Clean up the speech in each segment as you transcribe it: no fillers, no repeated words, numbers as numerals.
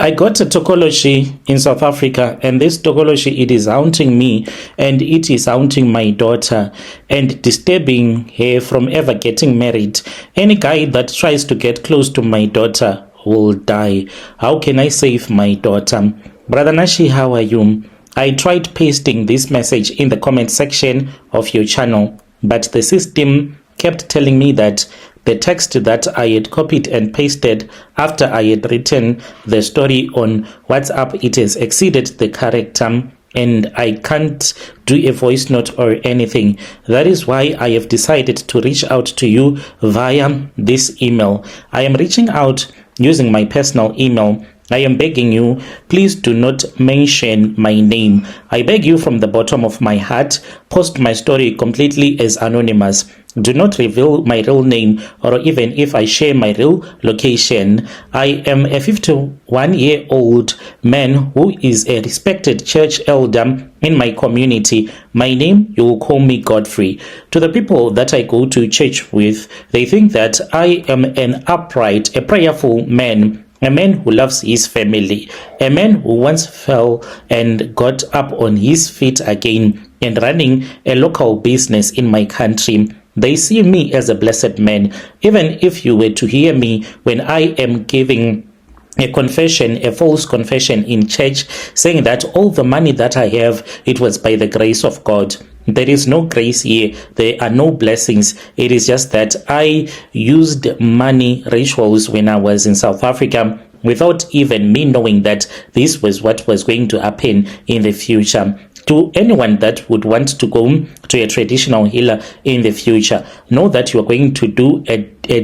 I got a Tokoloshe in South Africa, and this Tokoloshe, it is haunting me, and it is haunting my daughter and disturbing her from ever getting married. Any guy that tries to get close to my daughter will die. How can I save my daughter? Brother Nashi, how are you? I tried pasting this message in the comment section of your channel, but the system kept telling me that the text that I had copied and pasted after I had written the story on WhatsApp, it has exceeded the character and I can't do a voice note or anything. That is why I have decided to reach out to you via this email. I am reaching out using my personal email. I am begging you, please do not mention my name. I beg you from the bottom of my heart, post my story completely as anonymous. Do not reveal my real name or even if I share my real location. I am a 51-year-old man who is a respected church elder in my community. My name, you will call me Godfrey. To the people that I go to church with, they think that I am an upright, a prayerful man. A man who loves his family, a man who once fell and got up on his feet again and running a local business in my country. They see me as a blessed man. Even if you were to hear me when I am giving a confession, a false confession in church, saying that all the money that I have, it was by the grace of God. There is no grace here. There are no blessings. It is just that I used money rituals when I was in South Africa without even me knowing that this was what was going to happen in the future. To anyone that would want to go to a traditional healer in the future, know that you are going to do a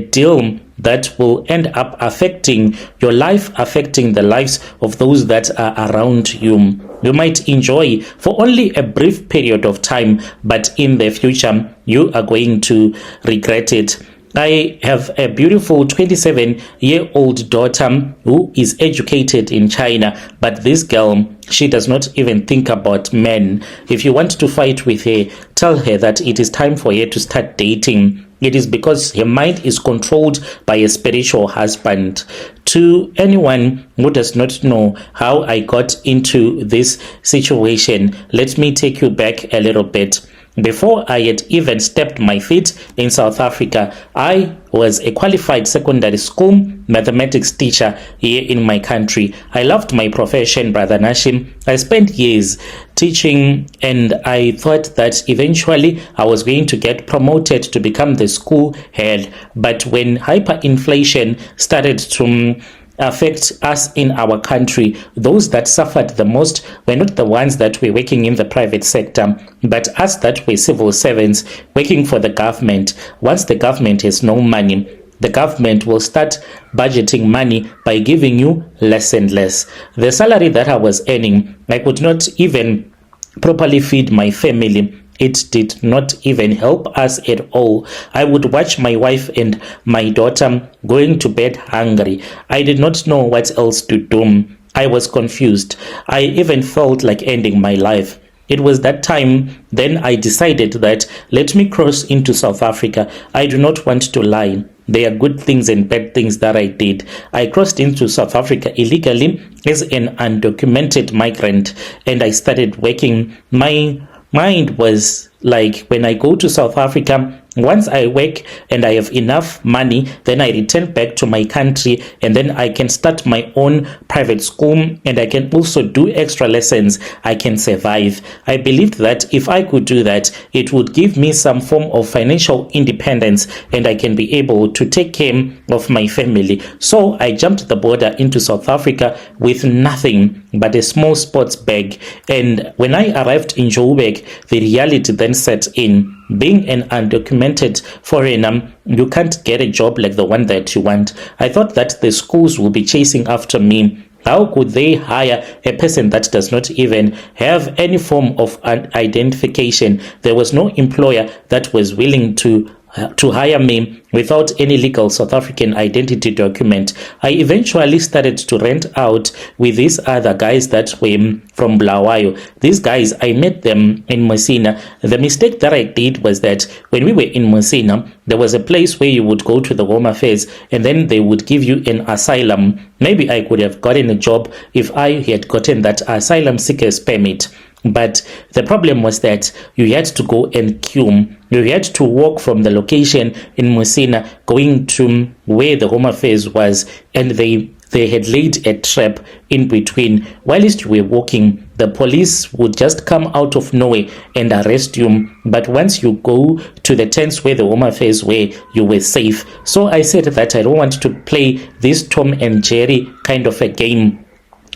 deal that will end up affecting your life, affecting the lives of those that are around you. You might enjoy for only a brief period of time, but in the future, you are going to regret it. I have a beautiful 27-year-old daughter who is educated in China, but this girl, she does not even think about men. If you want to fight with her, tell her that it is time for her to start dating. It is because her mind is controlled by a spiritual husband. To anyone who does not know how I got into this situation, let me take you back a little bit. Before I had even stepped my feet in South Africa, I was a qualified secondary school mathematics teacher here in my country. I loved my profession, Brother Nashim. I spent years teaching and I thought that eventually I was going to get promoted to become the school head. But when hyperinflation started to affect us in our country, those that suffered the most were not the ones that were working in the private sector, but us that were civil servants working for the government. Once the government has no money, the government will start budgeting money by giving you less and less. The salary that I was earning, I could not even properly feed my family. It did not even help us at all. I would watch my wife and my daughter going to bed hungry. I did not know what else to do. I was confused. I even felt like ending my life. It was that time then I decided that let me cross into South Africa. I do not want to lie. There are good things and bad things that I did. I crossed into South Africa illegally as an undocumented migrant and I started working. My mind was like, when I go to South Africa, once I work and I have enough money, then I return back to my country and then I can start my own private school and I can also do extra lessons. I can survive. I believed that if I could do that, it would give me some form of financial independence and I can be able to take care of my family. So I jumped the border into South Africa with nothing but a small sports bag. And when I arrived in Joburg, the reality then set in. Being an undocumented foreigner, you can't get a job like the one that you want. I thought that the schools will be chasing after me. How could they hire a person that does not even have any form of identification? There was no employer that was willing to to hire me without any legal South African identity document. I eventually started to rent out with these other guys that were from Bulawayo. These guys, I met them in Messina. The mistake that I did was that when we were in Messina, there was a place where you would go to the Home Affairs and then they would give you an asylum. Maybe I could have gotten a job if I had gotten that asylum seekers permit. But the problem was that you had to go and queue. You had to walk from the location in Messina going to where the Home Affairs was, and they had laid a trap in between. Whilst you were walking, the police would just come out of nowhere and arrest you. But once you go to the tents where the Home Affairs were, you were safe. So I said that I don't want to play this Tom and Jerry kind of a game.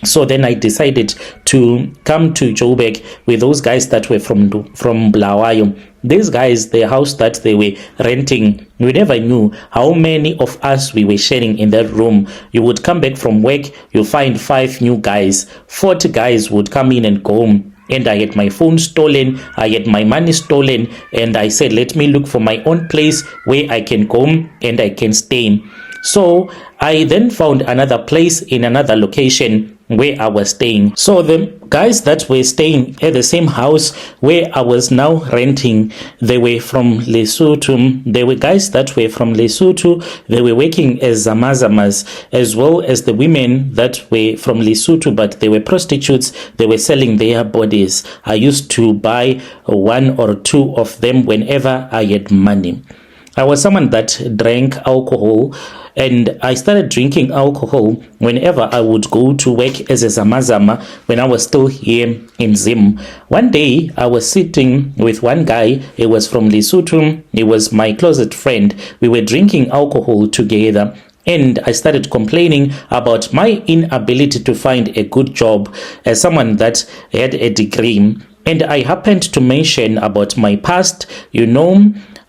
So then I decided to come to Joburg with those guys that were from Bulawayo. These guys, the house that they were renting, we never knew how many of us we were sharing in that room. You would come back from work, you find 5 new guys, 40 guys would come in and go home. And I had my phone stolen, I had my money stolen, and I said, let me look for my own place where I can go and I can stay. So I then found another place in another location where I was staying. So the guys that were staying at the same house where I was now renting, they were from Lesotho. They were guys that were from Lesotho. They were working as Zama Zamas, as well as the women that were from Lesotho, but they were prostitutes. They were selling their bodies. I used to buy 1 or 2 of them whenever I had money. I was someone that drank alcohol, and I started drinking alcohol whenever I would go to work as a Zama Zama when I was still here in Zim. One day, I was sitting with one guy. He was from Lesotho. He was my closet friend. We were drinking alcohol together. And I started complaining about my inability to find a good job as someone that had a degree. And I happened to mention about my past,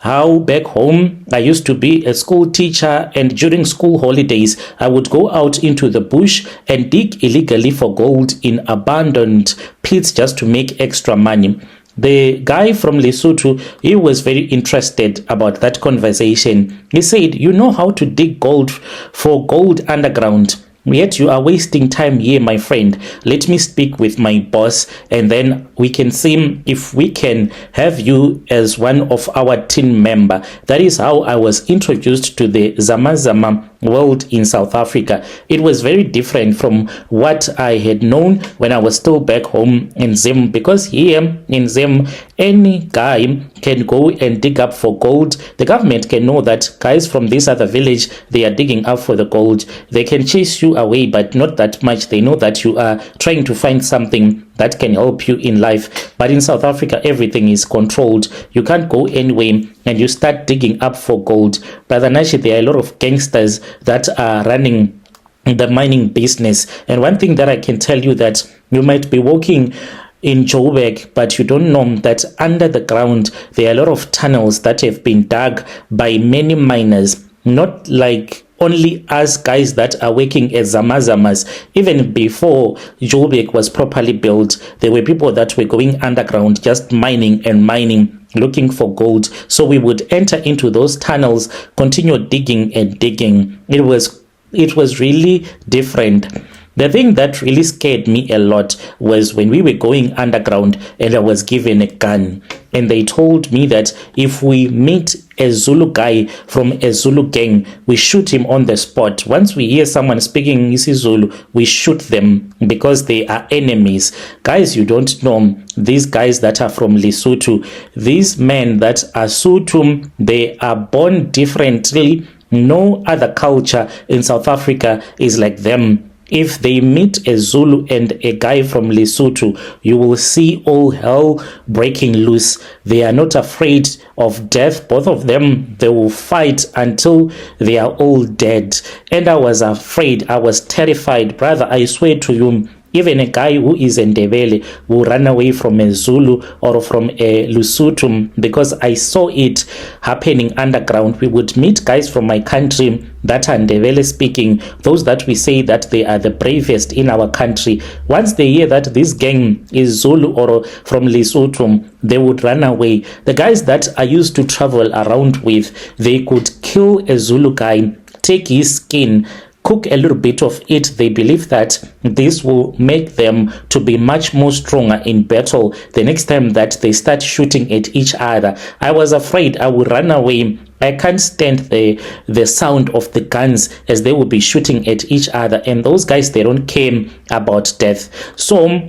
how back home I used to be a school teacher, and during school holidays I would go out into the bush and dig illegally for gold in abandoned pits just to make extra money. The guy from Lesotho, he was very interested about that conversation. He said, you know how to dig gold for gold underground. Yet you are wasting time here, my friend. Let me speak with my boss, and then we can see if we can have you as one of our team member. That is how I was introduced to the Zama Zama world in South Africa. It was very different from what I had known when I was still back home in Zim, because here in Zim, any guy can go and dig up for gold. The government can know that guys from this other village, they are digging up for the gold. They can chase you away, but not that much. They know that you are trying to find something that can help you in life. But in South Africa, everything is controlled. You can't go anywhere and you start digging up for gold. Brother Nashi, there are a lot of gangsters that are running the mining business. And one thing that I can tell you, that you might be walking in Joburg, but you don't know that under the ground there are a lot of tunnels that have been dug by many miners, not like only us guys that are working as Zama Zamas. Even before Joburg was properly built, there were people that were going underground just mining and mining, looking for gold. So we would enter into those tunnels, continue digging and digging. It was really different. The thing that really scared me a lot was when we were going underground and I was given a gun, and they told me that if we meet a Zulu guy from a Zulu gang, we shoot him on the spot. Once we hear someone speaking isiZulu, we shoot them because they are enemies. Guys, you don't know, these guys that are from Lesotho, these men that are Sotho, they are born differently. No other culture in South Africa is like them. If they meet a Zulu and a guy from Lesotho, you will see all hell breaking loose. They are not afraid of death. Both of them, they will fight until they are all dead. And I was afraid. I was terrified. Brother, I swear to you, Even a guy who is in Ndebele will run away from a Zulu or from a Lesotho, because I saw it happening underground. We would meet guys from my country that are Ndebele speaking, those that we say that they are the bravest in our country. Once they hear that this gang is Zulu or from Lesotho, they would run away. The guys that I used to travel around with, they could kill a Zulu guy, take his skin, cook a little bit of it. They believe that this will make them to be much more stronger in battle the next time that they start shooting at each other. I was afraid I would run away. I can't stand the sound of the guns as they will be shooting at each other, and those guys, they don't care about death. So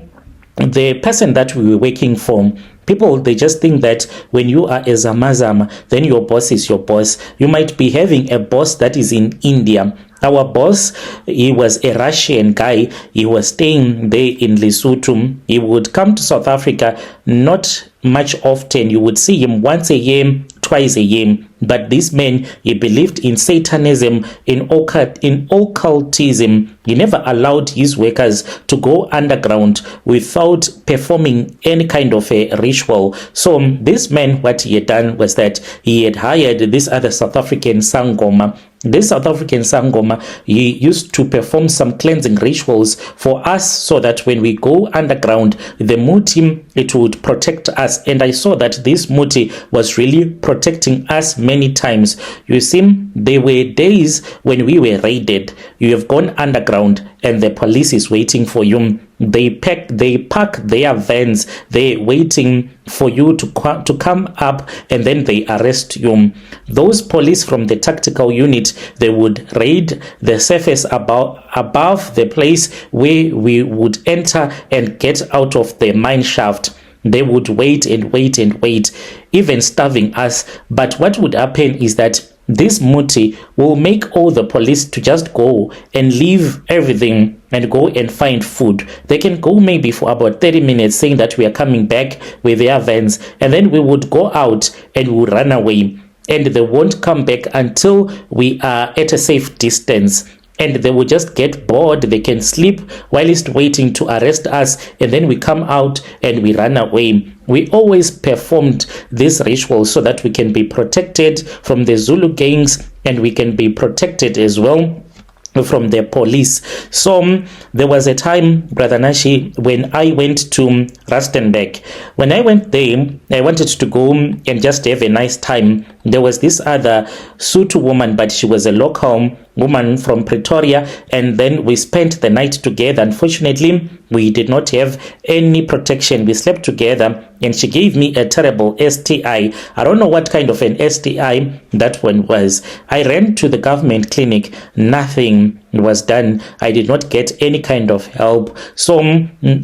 the person that we were working for, people, they just think that when you are a Zama Zama, then your boss is your boss. You might be having a boss that is in India. Our boss, he was a Russian guy. He was staying there in Lesotho. He would come to South Africa not much often. You would see him once a year, twice a year. But this man, he believed in Satanism, in occultism. He never allowed his workers to go underground without performing any kind of a ritual. So this man, what he had done was that he had hired this other South African Sangoma. This South African Sangoma, he used to perform some cleansing rituals for us so that when we go underground, the muti, it would protect us. And I saw that this muti was really protecting us many times. You see, there were days when we were raided. You have gone underground and the police is waiting for you. They park their vans. They're waiting for you to come up, and then they arrest you. Those police from the tactical unit, they would raid the surface above the place where we would enter and get out of the mine shaft. They would wait and wait and wait, even starving us. But what would happen is that this muti will make all the police to just go and leave everything and go and find food. They can go maybe for about 30 minutes saying that we are coming back with their vans, and then we would go out and we would run away, and they won't come back until we are at a safe distance. And they will just get bored. They can sleep while it's waiting to arrest us, and then we come out and we run away. We always performed this ritual so that we can be protected from the Zulu gangs, and we can be protected as well from the police. So there was a time, Brother Nashi, when I went to Rustenburg. When I went there, I wanted to go and just have a nice time. There was this other Sotho woman, but she was a local woman from Pretoria, and then we spent the night together. Unfortunately, we did not have any protection. We slept together, and she gave me a terrible STI. I don't know what kind of an STI that one was. I ran to the government clinic. Nothing was done. I did not get any kind of help. So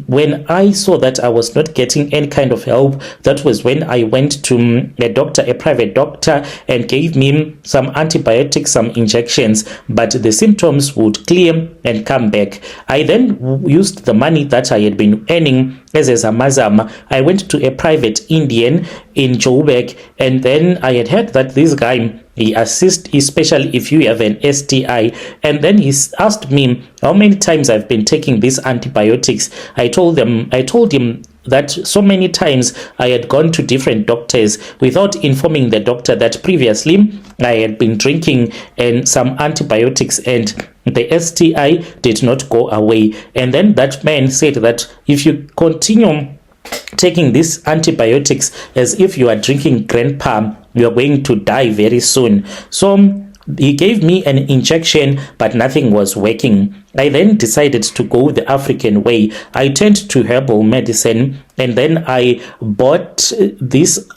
when I saw that I was not getting any kind of help, that was when I went to a doctor, a private doctor, and gave me some antibiotics, some injections, but the symptoms would clear and come back. I then used the money that I had been earning as a Zama Zama. I went to a private Indian in Joburg, and then I had heard that this guy, he assists, especially if you have an STI. And then he asked me how many times I've been taking these antibiotics. I told him that so many times I had gone to different doctors without informing the doctor that previously I had been drinking and some antibiotics, and the STI did not go away. And then that man said that if you continue taking these antibiotics as if you are drinking grandpa, you are going to die very soon. So he gave me an injection, but nothing was working. I then decided to go the African way. I turned to herbal medicine, and then I bought this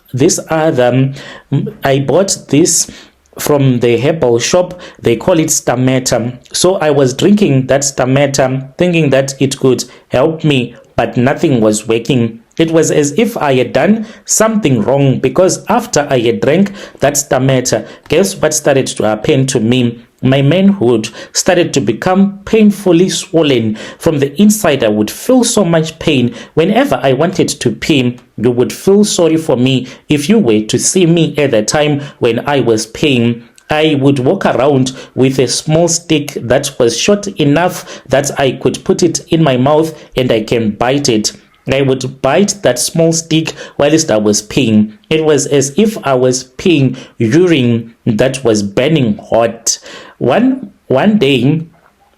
from the herbal shop. They call it stameta. So I was drinking that stameta thinking that it could help me, but nothing was working. It was as if I had done something wrong, because after I had drank that stameta, guess what started to happen to me? My manhood started to become painfully swollen. From the inside, I would feel so much pain. Whenever I wanted to pee, you would feel sorry for me if you were to see me at the time when I was peeing. I would walk around with a small stick that was short enough that I could put it in my mouth and I can bite it. I would bite that small stick whilst I was peeing. It was as if I was peeing urine that was burning hot. One day,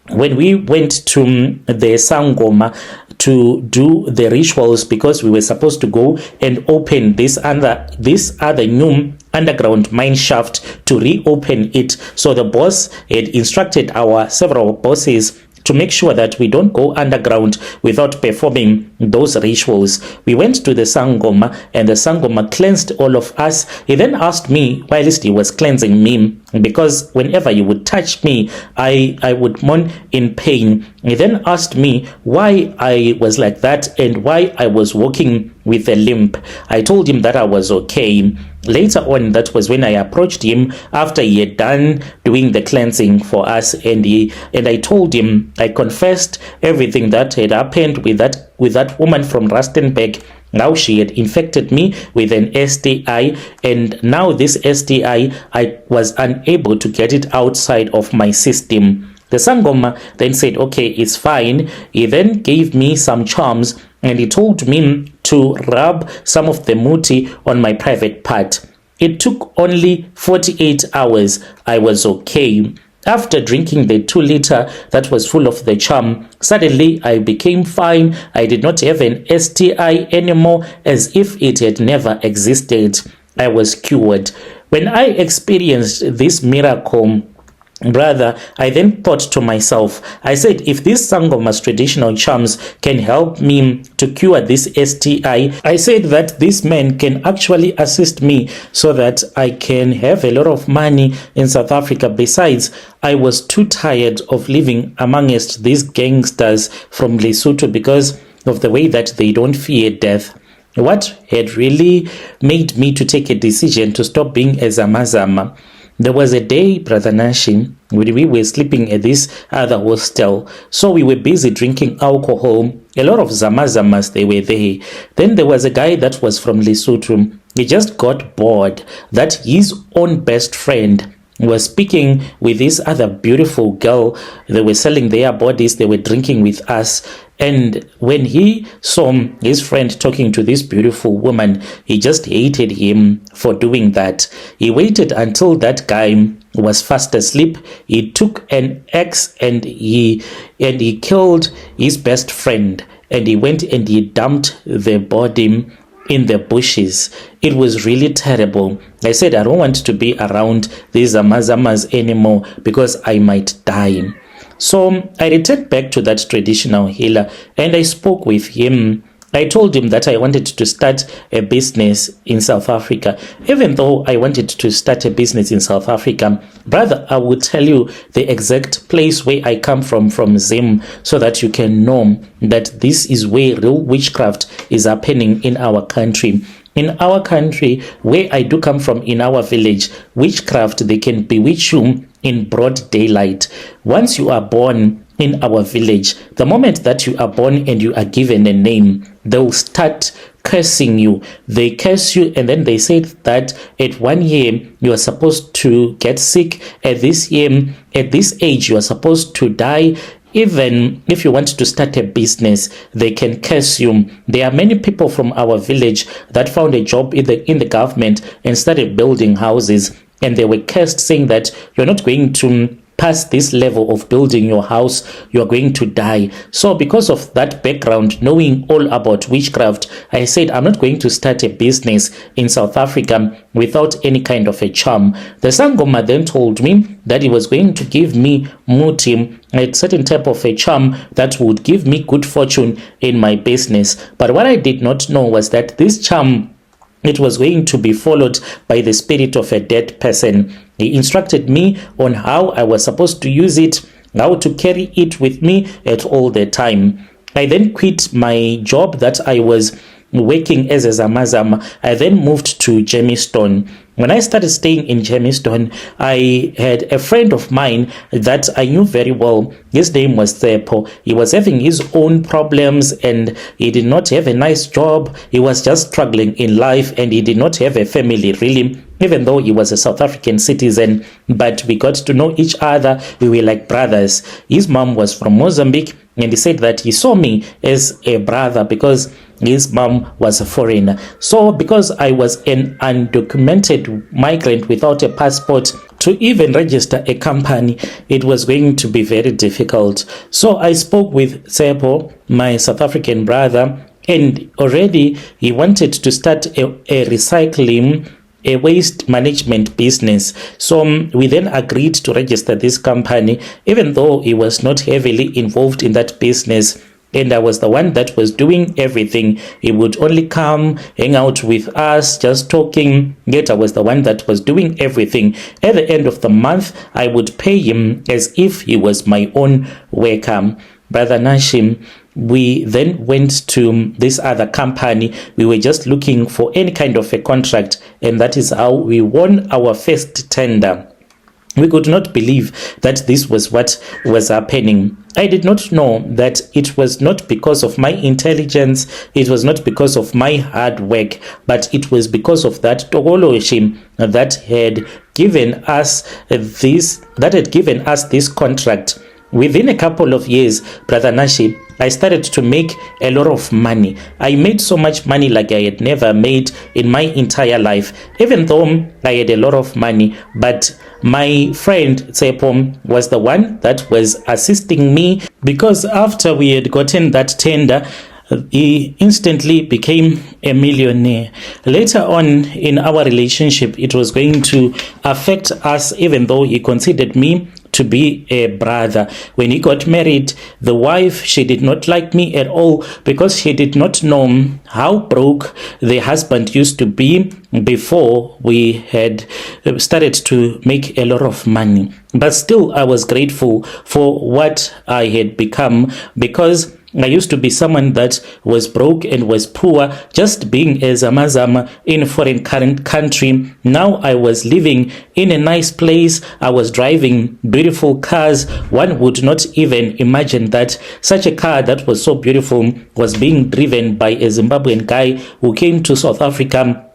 when we went to the Sangoma to do the rituals, because we were supposed to go and open this other new underground mine shaft to reopen it. So the boss had instructed our several bosses to make sure that we don't go underground without performing those rituals. We went to the Sangoma and the Sangoma cleansed all of us. He then asked me, whilst he was cleansing me, because whenever he would touch me, I would moan in pain. He then asked me why I was like that and why I was walking with a limp. I told him that I was okay. Later on, that was when I approached him after he had done doing the cleansing for us, and I told him, I confessed everything that had happened with that woman from Rustenburg. Now she had infected me with an STI, and now this STI, I was unable to get it outside of my system. The Sangoma then said, okay, it's fine. He then gave me some charms and he told me to rub some of the muti on my private part. It took only 48 hours. I was okay. After drinking the 2-liter that was full of the charm, suddenly I became fine. I did not have an STI anymore, as if it had never existed. I was cured. When I experienced this miracle, brother, I then thought to myself, I said, if this Sangoma's traditional charms can help me to cure this STI, I said that this man can actually assist me so that I can have a lot of money in South Africa. Besides, I was too tired of living amongst these gangsters from Lesotho because of the way that they don't fear death. What had really made me to take a decision to stop being a Zama Zama? There was a day, Brother Nashi, when we were sleeping at this other hostel. So we were busy drinking alcohol. A lot of Zama Zamas, they were there. Then there was a guy that was from Lesotho. He just got bored that his own best friend was speaking with this other beautiful girl. They were selling their bodies. They were drinking with us. And when he saw his friend talking to this beautiful woman, he just hated him for doing that. He waited until that guy was fast asleep. He took an axe and he killed his best friend. And he went and he dumped the body in the bushes. It was really terrible. I said, I don't want to be around these Zamazamas anymore because I might die. So I returned back to that traditional healer and I spoke with him. I told him that I wanted to start a business in South Africa. Even though I wanted to start a business in South Africa, brother, I will tell you the exact place where I come from Zim, so that you can know that this is where real witchcraft is happening in our country. In our country, where I do come from, in our village, witchcraft, they can bewitch you in broad daylight. Once you are born in our village, the moment that you are born and you are given a name, they'll start cursing you. They curse you and then they say that at 1 year you are supposed to get sick, at this year, at this age you are supposed to die. Even if you want to start a business, they can curse you. There are many people from our village that found a job in the government and started building houses, and they were cursed, saying that you're not going to pass this level of building your house, you're going to die. So because of that background, knowing all about witchcraft, I said I'm not going to start a business in South Africa without any kind of a charm. The Sangoma then told me that he was going to give me muti, a certain type of a charm that would give me good fortune in my business. But what I did not know was that this charm, it was going to be followed by the spirit of a dead person. He instructed me on how I was supposed to use it, how to carry it with me at all the time. I then quit my job that I was working as a Zama Zama. I then moved to Jamestown. When I started staying in Jamestown, I had a friend of mine that I knew very well. His name was Tsepo. He was having his own problems and he did not have a nice job. He was just struggling in life and he did not have a family really even though he was a South African citizen, but we got to know each other. We were like brothers. His mom was from Mozambique, and he said that he saw me as a brother because his mom was a foreigner. So because I was an undocumented migrant without a passport, to even register a company, it was going to be very difficult. So I spoke with Tsepo, my South African brother, and already he wanted to start a recycling, a waste management business. So we then agreed to register this company, even though he was not heavily involved in that business. And I was the one that was doing everything. He would only come, hang out with us, just talking. Yet I was the one that was doing everything. At the end of the month, I would pay him as if he was my own worker. Brother Nashim, we then went to this other company. We were just looking for any kind of a contract, and that is how we won our first tender. We could not believe that this was what was happening. I did not know that it was not because of my intelligence, it was not because of my hard work, but it was because of that Tokoloshe that had given us this contract. Within a couple of years, Brother Nashi, I started to make a lot of money. I made so much money like I had never made in my entire life, even though I had a lot of money. But my friend Tsepo was the one that was assisting me, because after we had gotten that tender, he instantly became a millionaire. Later on in our relationship, it was going to affect us, even though he considered me to be a brother. When he got married, the wife, she did not like me at all, because she did not know how broke the husband used to be before we had started to make a lot of money. But still, I was grateful for what I had become, because I used to be someone that was broke and was poor, just being a Zama Zama in a foreign country. Now I was living in a nice place. I was driving beautiful cars. One would not even imagine that such a car that was so beautiful was being driven by a Zimbabwean guy who came to South Africa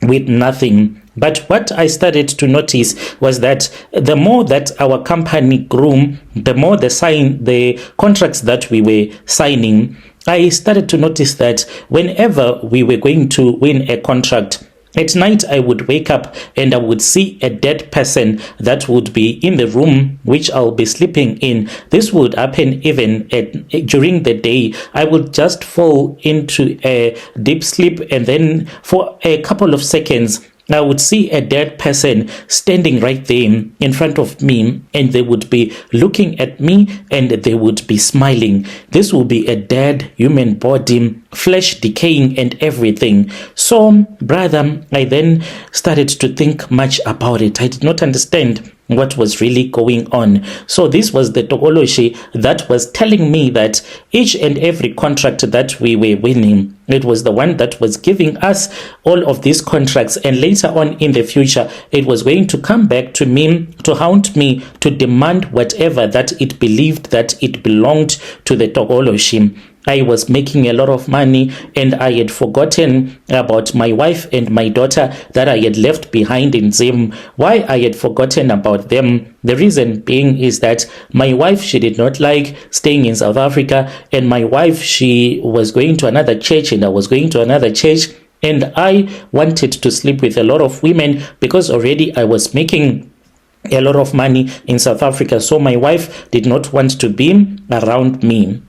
with nothing. But what I started to notice was that the more that our company grew, the more the contracts that we were signing, I started to notice that whenever we were going to win a contract, at night I would wake up and I would see a dead person that would be in the room which I'll be sleeping in. This would happen even during the day. I would just fall into a deep sleep, and then for a couple of seconds I would see a dead person standing right there in front of me, and they would be looking at me and they would be smiling. This would be a dead human body, flesh decaying and everything. So, brother, I then started to think much about it. I did not understand what was really going on. So this was the Tokoloshe that was telling me that each and every contract that we were winning, it was the one that was giving us all of these contracts, and later on in the future, it was going to come back to me, to haunt me, to demand whatever that it believed that it belonged to the Tokoloshe. I was making a lot of money, and I had forgotten about my wife and my daughter that I had left behind in Zim. Why I had forgotten about them? The reason being is that my wife, she did not like staying in South Africa, and my wife, she was going to another church and I was going to another church, and I wanted to sleep with a lot of women because already I was making a lot of money in South Africa, so my wife did not want to be around me.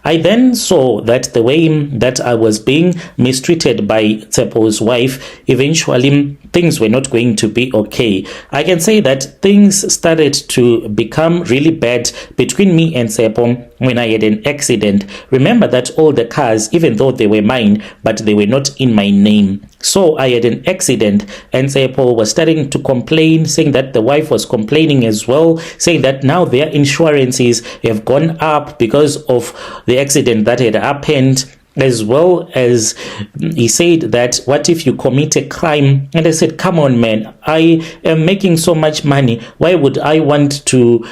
I then saw that the way that I was being mistreated by Tsepo's wife, eventually things were not going to be okay. I can say that things started to become really bad between me and Tsepo when I had an accident. Remember that all the cars, even though they were mine, but they were not in my name. So I had an accident, and Tsepo was starting to complain, saying that the wife was complaining as well, saying that now their insurances have gone up because of the accident that had happened, as well as he said that what if you commit a crime? And I said, come on, man, I am making so much money, why would I want to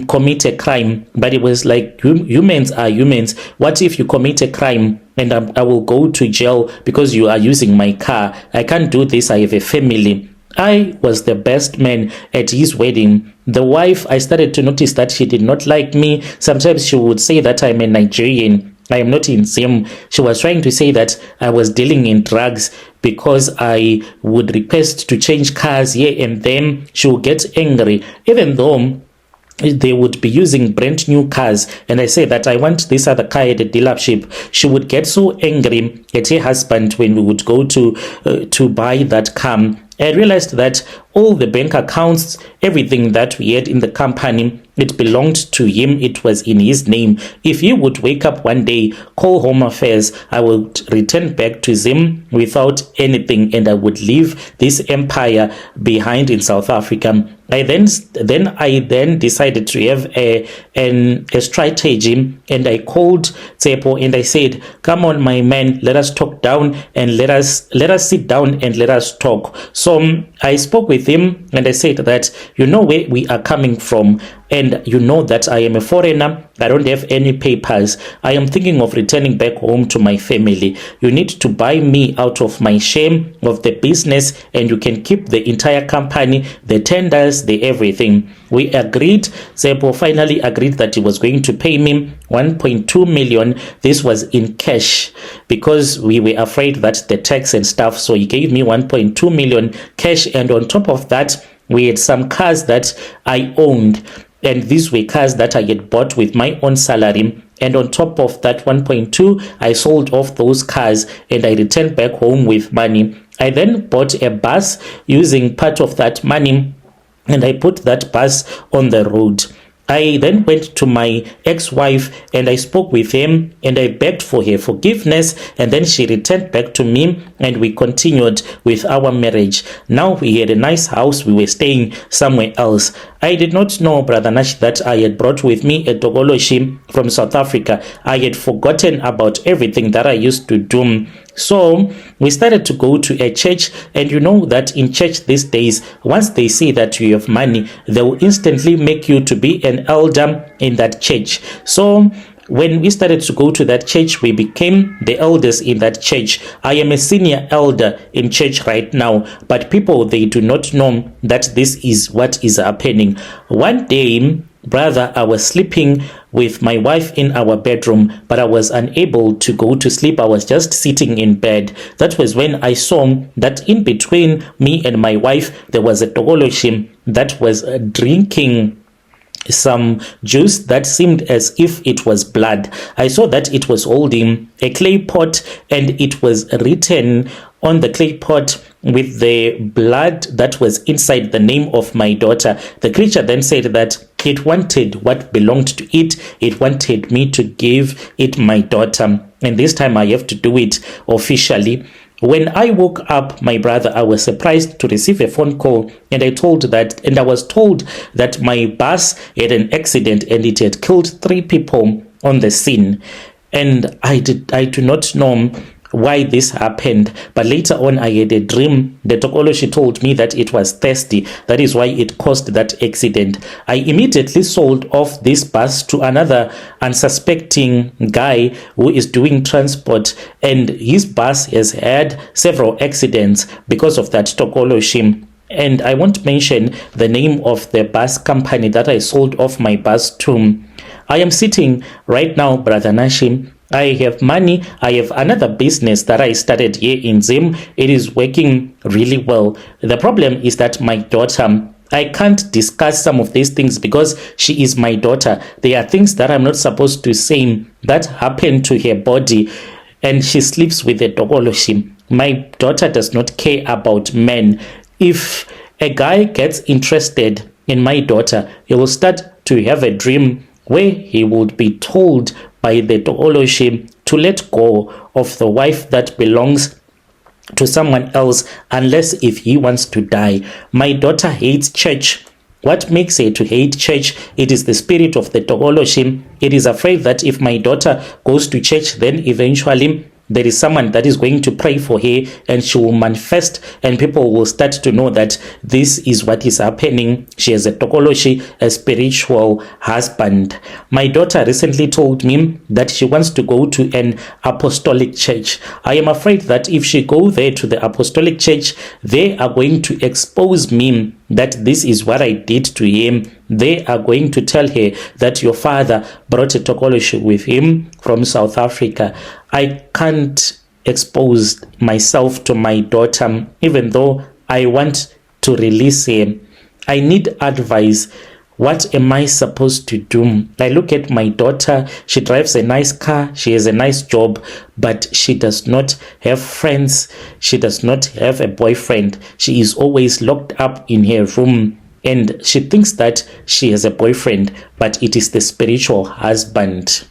commit a crime? But it was like, humans are humans. What if you commit a crime and I will go to jail because you are using my car? I can't do this, I have a family. I was the best man at his wedding. The wife, I started to notice that she did not like me. Sometimes she would say that I'm a Nigerian. I am not in Zim. She was trying to say that I was dealing in drugs because I would request to change cars here and then. She would get angry, even though they would be using brand new cars, and I say that I want this other car at a dealership. She would get so angry at her husband when we would go to buy that car. I realized that all the bank accounts, everything that we had in the company, it belonged to him. It was in his name. If he would wake up one day, call Home Affairs, I would return back to Zim without anything, and I would leave this empire behind in South Africa. I then decided to have a strategy, and I called Tsepo and I said, "Come on, my man, let us talk down and let us sit down and let us talk." So I spoke with him and I said that, you know where we are coming from, and you know that I am a foreigner. I don't have any papers. I am thinking of returning back home to my family. You need to buy me out of my shame of the business, and you can keep the entire company, the tenders, the everything. We agreed. Zebo finally agreed that he was going to pay me 1.2 million. This was in cash because we were afraid that the tax and stuff. So he gave me 1.2 million cash, and on top of that, we had some cars that I owned, and these were cars that I had bought with my own salary. And on top of that 1.2, I sold off those cars and I returned back home with money. I then bought a bus using part of that money, and I put that bus on the road. I then went to my ex-wife and I spoke with him and I begged for her forgiveness, and then she returned back to me and we continued with our marriage. Now we had a nice house. We were staying somewhere else. I did not know, Brother Nash, that I had brought with me a Tokoloshe from South Africa. I had forgotten about everything that I used to do. So we started to go to a church, and you know that in church these days, once they see that you have money, they will instantly make you to be an elder in that church. So when we started to go to that church, we became the elders in that church. I am a senior elder in church right now, but people, they do not know that this is what is happening. One day, brother, I was sleeping with my wife in our bedroom, but I was unable to go to sleep. I was just sitting in bed. That was when I saw that in between me and my wife, there was a Tokoloshe that was drinking some juice that seemed as if it was blood. I saw that it was holding a clay pot, and it was written on the clay pot with the blood that was inside the name of my daughter. The creature then said that it wanted what belonged to it. It wanted me to give it my daughter, and this time I have to do it officially. When I woke up, my brother, I was surprised to receive a phone call, and I was told that my bus had an accident and it had killed 3 people on the scene. And I do not know why this happened, but later on I had a dream. The Tokoloshe told me that it was thirsty, that is why it caused that accident. I immediately sold off this bus to another unsuspecting guy who is doing transport, and his bus has had several accidents because of that Tokoloshe. And I won't mention the name of the bus company that I sold off my bus to. I am sitting right now, Brother Nashim. I have money. I have another business that I started here in Zim. It is working really well. The problem is that my daughter, I can't discuss some of these things because she is my daughter. There are things that I'm not supposed to say that happen to her body, and she sleeps with a Tokoloshe. My daughter does not care about men. If a guy gets interested in my daughter, he will start to have a dream where he would be told by the Tokoloshe to let go of the wife that belongs to someone else, unless if he wants to die. My daughter hates church. What makes her to hate church? It is the spirit of the Tokoloshe. It is afraid that if my daughter goes to church, then eventually there is someone that is going to pray for her and she will manifest, and people will start to know that this is what is happening. She has a Tokoloshe, a spiritual husband. My daughter recently told me that she wants to go to an apostolic church. I am afraid that if she go there to the apostolic church, they are going to expose me that this is what I did to him. They are going to tell her that your father brought a Tokoloshe with him from South Africa. I can't expose myself to my daughter, even though I want to release her. I need advice. What am I supposed to do? I look at my daughter. She drives a nice car. She has a nice job, but she does not have friends. She does not have a boyfriend. She is always locked up in her room, and she thinks that she has a boyfriend, but it is the spiritual husband.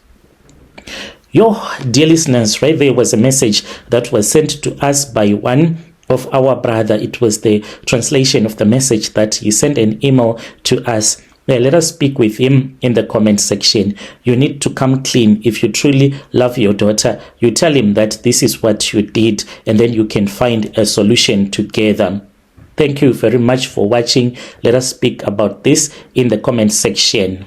Your dear listeners, right there was a message that was sent to us by one of our brother. It was the translation of the message that he sent an email to us. Let us speak with him in the comment section. You need to come clean. If you truly love your daughter, you tell him that this is what you did, and then you can find a solution together. Thank you very much for watching. Let us speak about this in the comment section.